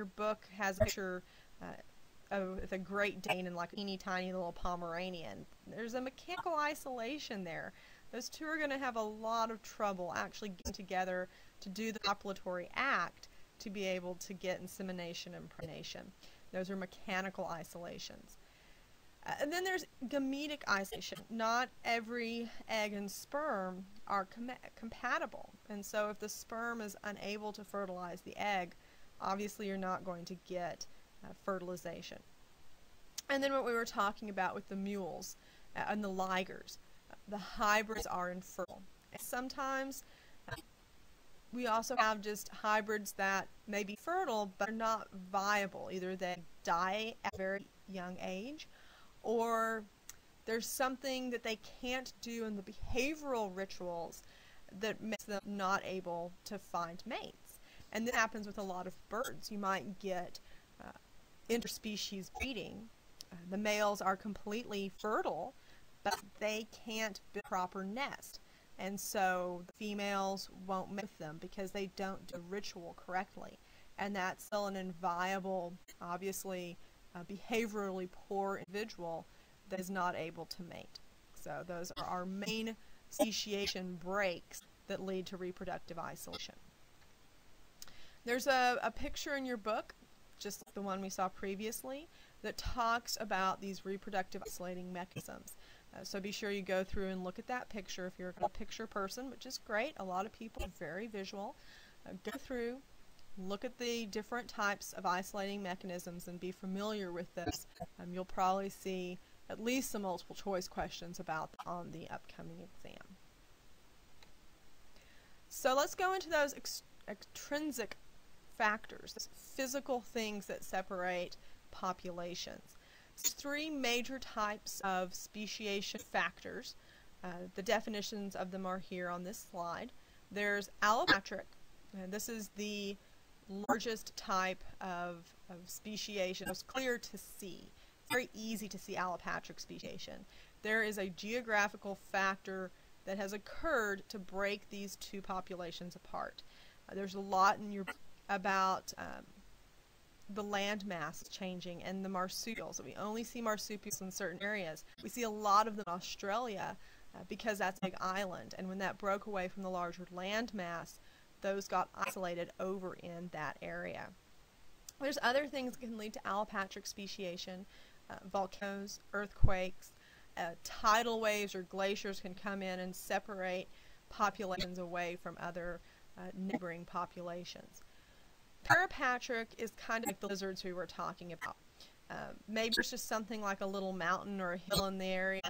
your book has a picture of a Great Dane and like a teeny tiny little Pomeranian. There's a mechanical isolation there. Those two are going to have a lot of trouble actually getting together to do the copulatory act to be able to get insemination and impregnation. Those are mechanical isolations. And then there's gametic isolation. Not every egg and sperm are compatible. And so if the sperm is unable to fertilize the egg, obviously you're not going to get fertilization. And then what we were talking about with the mules and the ligers. The hybrids are infertile. And sometimes we also have just hybrids that may be fertile but are not viable. Either they die at a very young age, or there's something that they can't do in the behavioral rituals that makes them not able to find mates. And this happens with a lot of birds. You might get interspecies breeding. The males are completely fertile, but they can't build a proper nest. And so the females won't mate with them because they don't do the ritual correctly. And that's still an inviable, obviously, behaviorally poor individual that is not able to mate. So those are our main speciation breaks that lead to reproductive isolation. There's a picture in your book, just like the one we saw previously, that talks about these reproductive isolating mechanisms. So be sure you go through and look at that picture if you're a picture person, which is great. A lot of people are very visual. Go through, look at the different types of isolating mechanisms and be familiar with this. You'll probably see at least some multiple choice questions about that on the upcoming exam. So let's go into those extrinsic factors, those physical things that separate populations. There's three major types of speciation factors. The definitions of them are here on this slide. There's allopatric, and this is the largest type of speciation. It's clear to see. It's very easy to see allopatric speciation. There is a geographical factor that has occurred to break these two populations apart. There's a lot in your about the land mass changing and the marsupials. We only see marsupials in certain areas. We see a lot of them in Australia because that's a big island, and when that broke away from the larger land mass, those got isolated over in that area. There's other things that can lead to allopatric speciation. Volcanoes, earthquakes, tidal waves or glaciers can come in and separate populations away from other neighboring populations. Parapatric is kind of like the lizards we were talking about. Maybe it's just something like a little mountain or a hill in the area,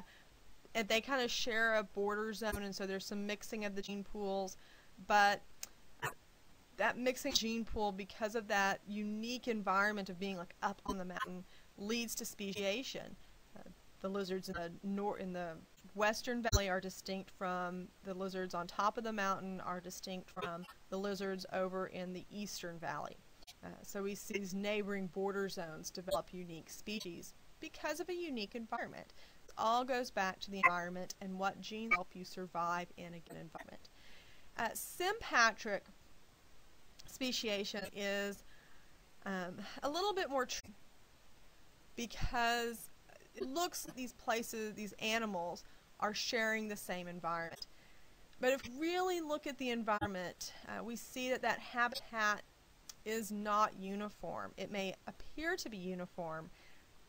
and they kind of share a border zone, and so there's some mixing of the gene pools, but that mixing gene pool, because of that unique environment of being like up on the mountain, leads to speciation. The lizards in the western valley are distinct from the lizards on top of the mountain, are distinct from the lizards over in the eastern valley. So we see these neighboring border zones develop unique species because of a unique environment. It all goes back to the environment and what genes help you survive in a given environment. Sympatric speciation is a little bit more tricky because it looks like these places, these animals, are sharing the same environment. But if we really look at the environment, we see that that habitat is not uniform. It may appear to be uniform,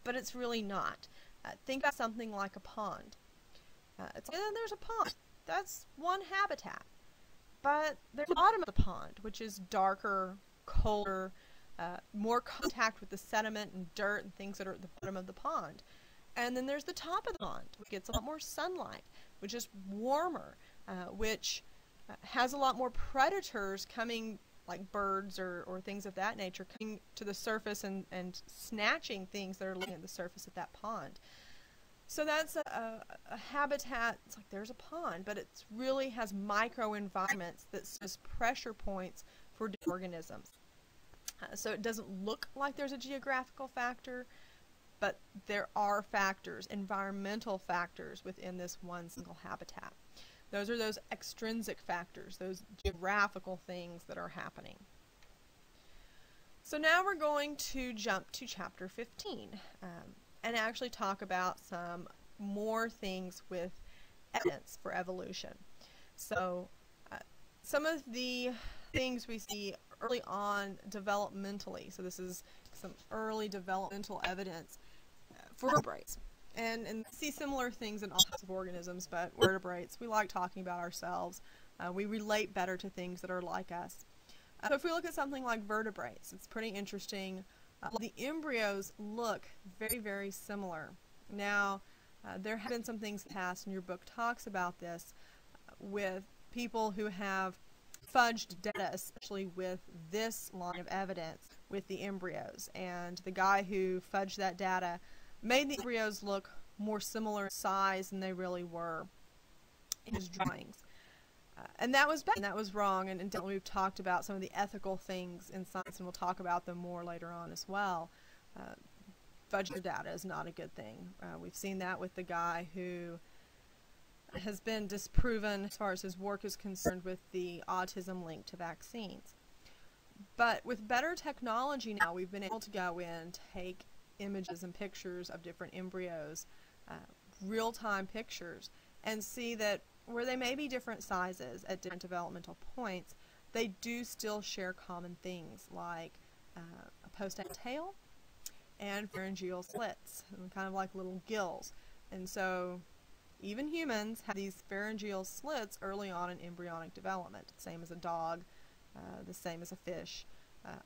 but it's really not. Think about something like a pond. It's like, there's a pond. That's one habitat. But there's the bottom of the pond, which is darker, colder, more contact with the sediment and dirt and things that are at the bottom of the pond. And then there's the top of the pond, which gets a lot more sunlight, which is warmer, which has a lot more predators coming, like birds or things of that nature, coming to the surface and snatching things that are living at the surface of that pond. So that's a habitat. It's like there's a pond, but it really has microenvironments that serve pressure points for different organisms. So it doesn't look like there's a geographical factor, but there are factors, environmental factors within this one single habitat. Those are those extrinsic factors, those geographical things that are happening. So now we're going to jump to chapter 15 and actually talk about some more things with evidence for evolution. So some of the things we see early on developmentally, so this is some early developmental evidence for vertebrates. And see similar things in all types of organisms, but vertebrates, we like talking about ourselves. We relate better to things that are like us. So if we look at something like vertebrates, it's pretty interesting. The embryos look very, very similar. Now, there have been some things in the past, and your book talks about this, with people who have fudged data, especially with this line of evidence with the embryos. And the guy who fudged that data made the embryos look more similar in size than they really were in his drawings. And that was bad, and that was wrong, and we've talked about some of the ethical things in science, and we'll talk about them more later on as well. Fudging data is not a good thing. We've seen that with the guy who has been disproven as far as his work is concerned with the autism link to vaccines. But with better technology now, we've been able to go in, take images and pictures of different embryos, real-time pictures, and see that where they may be different sizes at different developmental points, they do still share common things like a post-natal tail and pharyngeal slits, kind of like little gills. And so even humans have these pharyngeal slits early on in embryonic development, same as a dog, the same as a fish.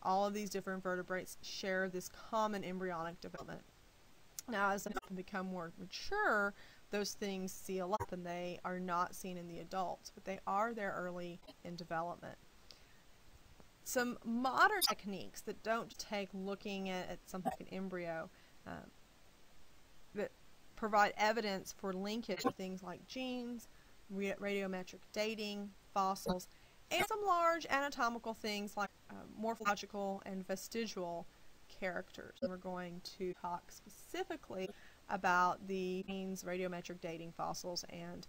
All of these different vertebrates share this common embryonic development. Now, as they become more mature, those things seal up and they are not seen in the adults, but they are there early in development. Some modern techniques that don't take looking at something like an embryo, that provide evidence for linkage to things like genes, radiometric dating, fossils, and some large anatomical things like morphological and vestigial characters. We're going to talk specifically about the genes, radiometric dating fossils, and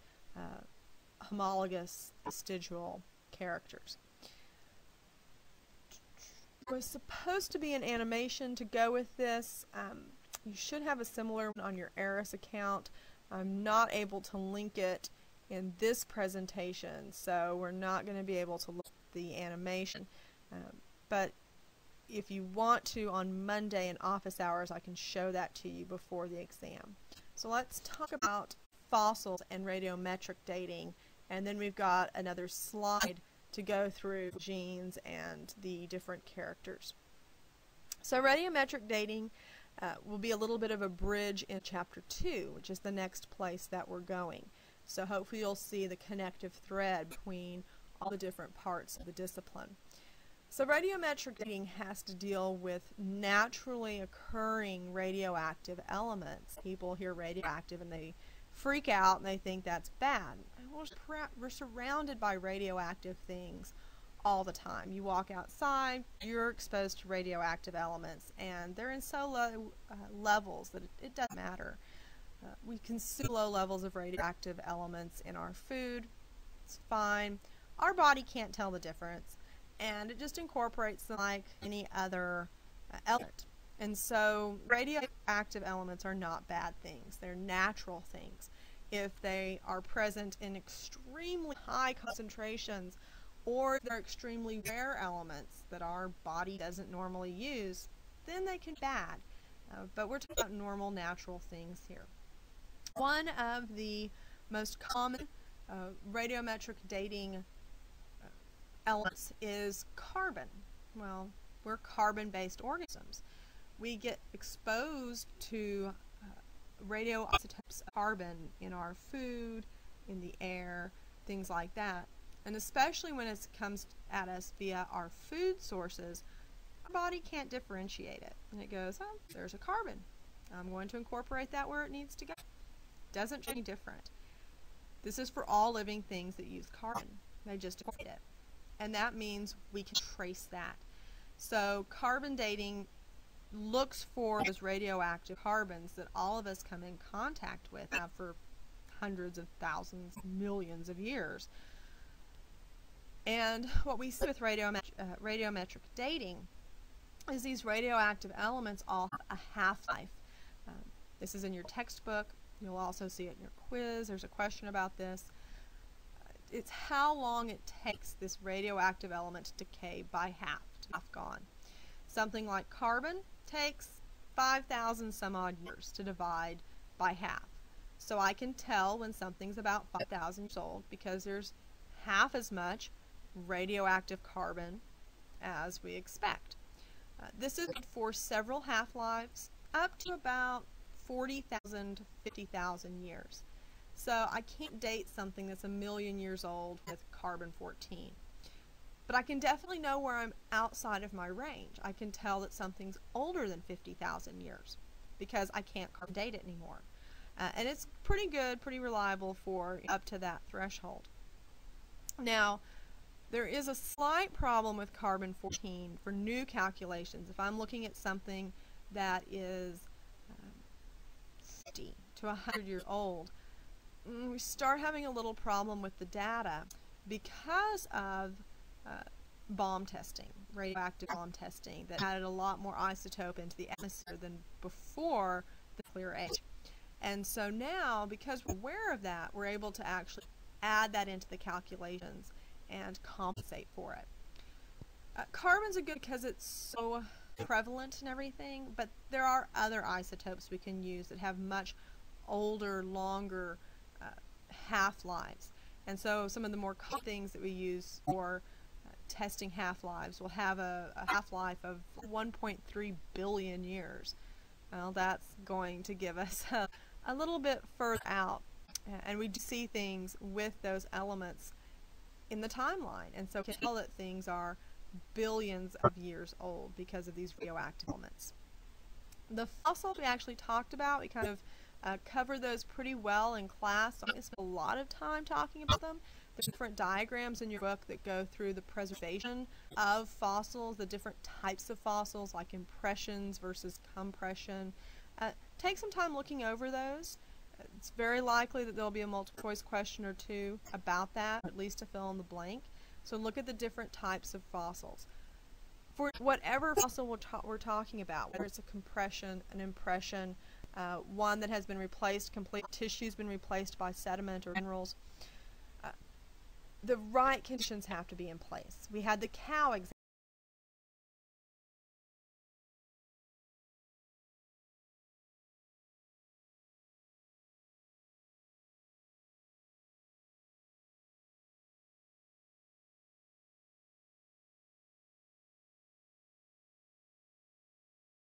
homologous vestigial characters. There was supposed to be an animation to go with this. You should have a similar one on your Eris account. I'm not able to link it in this presentation, so we're not going to be able to look at the animation. But if you want to, on Monday in office hours, I can show that to you before the exam. So let's talk about fossils and radiometric dating, and then we've got another slide to go through genes and the different characters. So radiometric dating will be a little bit of a bridge in chapter 2, which is the next place that we're going. So hopefully you'll see the connective thread between all the different parts of the discipline. So radiometric dating has to deal with naturally occurring radioactive elements. People hear radioactive and they freak out and they think that's bad. We're surrounded by radioactive things all the time. You walk outside, you're exposed to radioactive elements, and they're in so low levels that it doesn't matter. We consume low levels of radioactive elements in our food. It's fine. Our body can't tell the difference, and it just incorporates them like any other element. And so radioactive elements are not bad things. They're natural things. If they are present in extremely high concentrations, or they're extremely rare elements that our body doesn't normally use, then they can be bad. But we're talking about normal, natural things here. One of the most common radiometric dating elements is carbon. Well, we're carbon-based organisms. We get exposed to radioisotopes of carbon in our food, in the air, things like that. And especially when it comes at us via our food sources, our body can't differentiate it. And it goes, oh, there's a carbon. I'm going to incorporate that where it needs to go. Doesn't change any different. This is for all living things that use carbon. They just incorporate it. And that means we can trace that. So carbon dating looks for those radioactive carbons that all of us come in contact with for hundreds of thousands, millions of years. And what we see with radiometric dating is these radioactive elements all have a half-life. This is in your textbook. You'll also see it in your quiz. There's a question about this. It's how long it takes this radioactive element to decay by half, to half gone. Something like carbon takes 5,000 some odd years to divide by half. So I can tell when something's about 5,000 years old because there's half as much radioactive carbon as we expect. This is for several half-lives, up to about 40,000 to 50,000 years. So I can't date something that's 1,000,000 years old with carbon-14. But I can definitely know where I'm outside of my range. I can tell that something's older than 50,000 years because I can't carbon date it anymore. And it's pretty good, pretty reliable for up to that threshold. Now, there is a slight problem with carbon-14 for new calculations. If I'm looking at something that is 50 to 100 years old, we start having a little problem with the data because of bomb testing, radioactive bomb testing, that added a lot more isotope into the atmosphere than before the nuclear age. And so now, because we're aware of that, we're able to actually add that into the calculations and compensate for it. Carbon's a good because it's so prevalent and everything, but there are other isotopes we can use that have much older, longer half-lives. And so some of the more common things that we use for testing half-lives will have a half-life of 1.3 billion years. Well, that's going to give us a little bit further out. And we do see things with those elements in the timeline. And so we can tell that things are billions of years old because of these radioactive elements. The fossils we actually talked about, we kind of covered those pretty well in class. So I'm going to spend a lot of time talking about them. There's different diagrams in your book that go through the preservation of fossils, the different types of fossils, like impressions versus compression. Take some time looking over those. It's very likely that there'll be a multiple choice question or two about that, or at least to fill in the blank. So look at the different types of fossils. For whatever fossil we're talking about, whether it's a compression, an impression, one that has been replaced, complete tissue's been replaced by sediment or minerals, the right conditions have to be in place. We had the cow example.